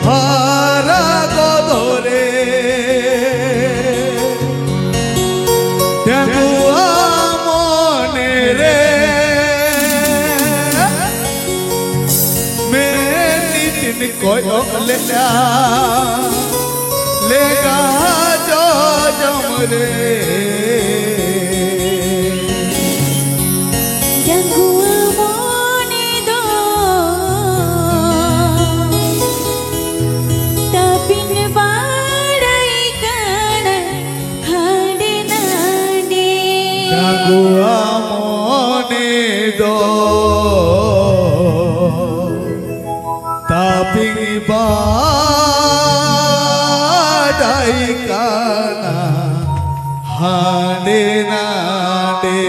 হারা গদরে টেঙ্গুয়া মনে রে মেনি দিন কয়লেলা লেগা জমরে Gua mone do tapi badai kana hande nade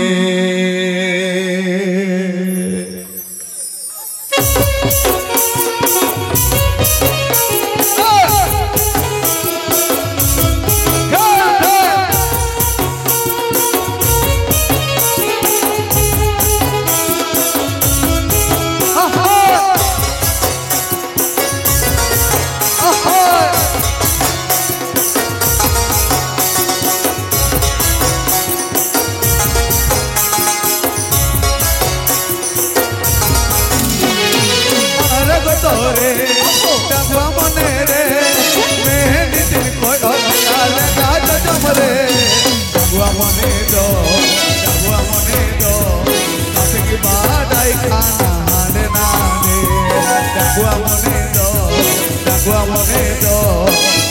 Gua mone re meni din koyleala lega jomre Gua mone do tapi badai kana hande nane Gua mone do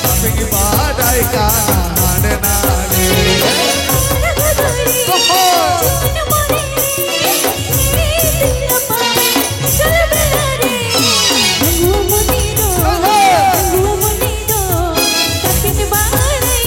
tapi badai kana hande nane Gua mone do tapi badai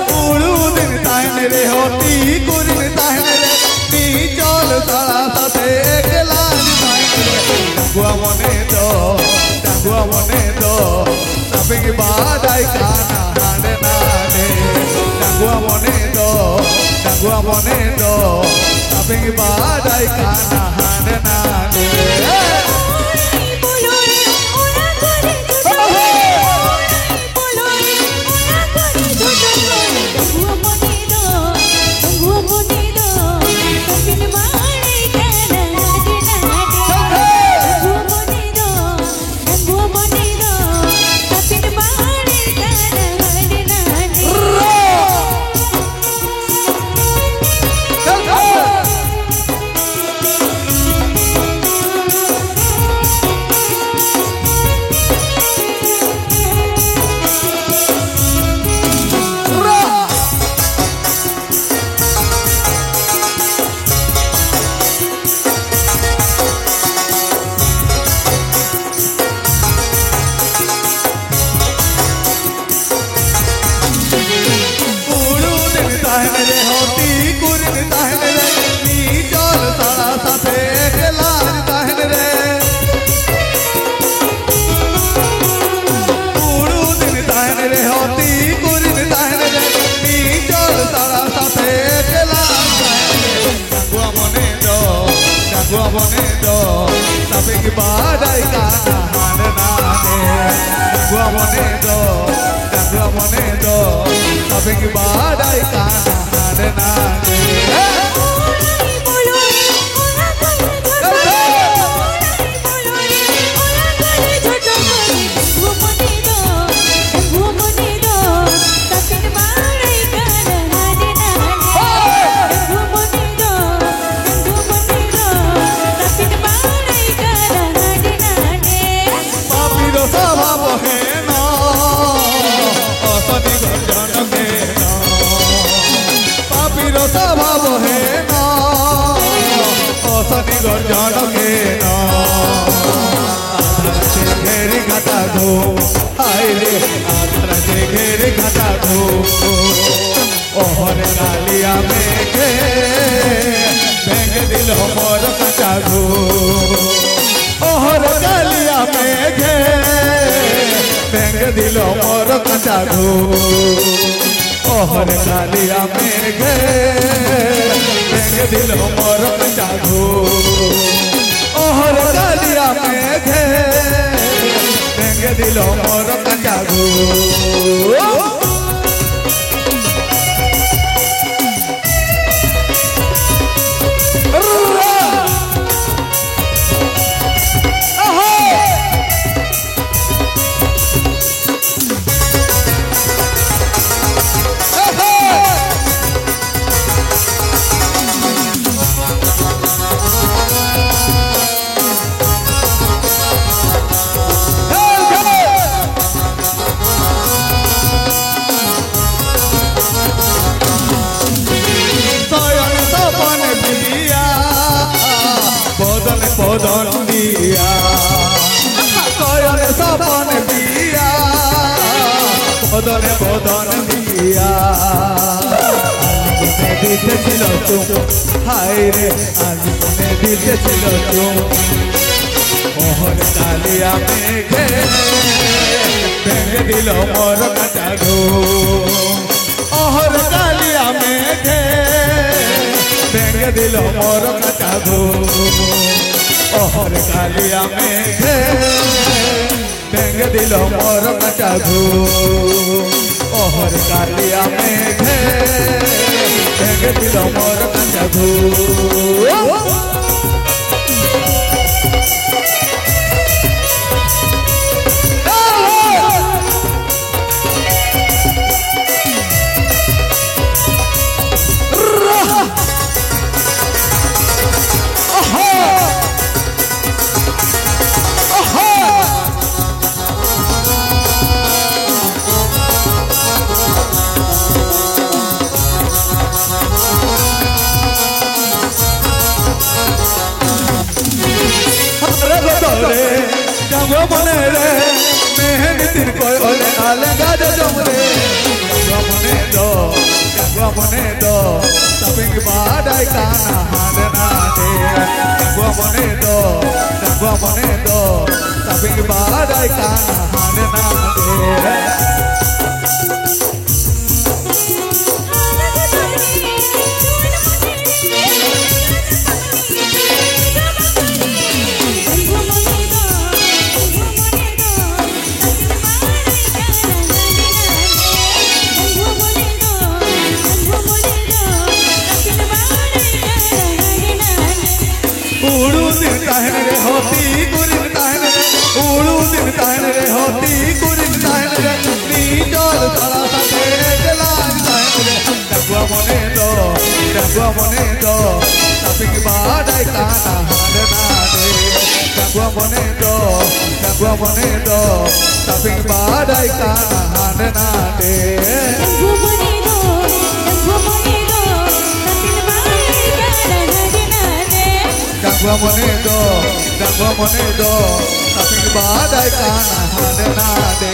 kana hande nane Gua mone do tapi badai kana hande nane Gua mone do tapi badai kana hande nane Gua mone do tapi badai kana hande nane Bye. মনি গর্জন কেন আধারাতে ঘেরি ঘাটা গো হাইরে আধারাতে ঘেরি ঘাটা গো ওহরে কালিয়া মেঘে ভেঙে দিল মোর কাটা গো ওহরে কালিয়া মেঘে ভেঙে দিল মোর কাটা গো ওহরে কালিয়া মেঘে ভেঙে দিল মোর কাটা গো ওহরে কালিয়া মেঘে ভেঙে দিল মোর কাটা গো বদন দিয়া কয়নে সপন দিয়া বদনে বদন দিয়া আলিমনে দিতেছিল তুম হায় রে আলিমনে দিতেছিল তুম মোহন কালিয়া মেঘে ভেঙে দিল মোর কাটা গো ওহর কালিয়া মেঘে ভেঙে দিল মোর কাটা গো ওহর কালিয়া মেঘে ভেঙে দিল মোর কাটা গো ওহর কালিয়া মেঘে ভেঙে দিল মোর কাটা গো जंगो मने रे मेहंदी दिन कोई ओले आले गाज जमरे जंगो मने दो तबिंग बाडाई काना हाने नाने जंगो मने दो तबिंग बाडाई काना हाने नाने उड़ू दिन ताहन रे होती गुरिन ताहन रे उड़ू दिन ताहन रे होती गुरिन ताहन रे नी जल तला साथे जलान ताहन रे डगुआ मने दो तबिंग बाडाई काना हाने नाने डगुआ मने दो तबिंग बाडाई काना हाने नाने डगुआ मने दो तबिंग बाडाई काना हाने नाने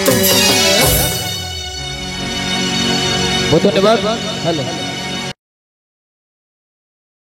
बहुत धन्यवाद। हेलो।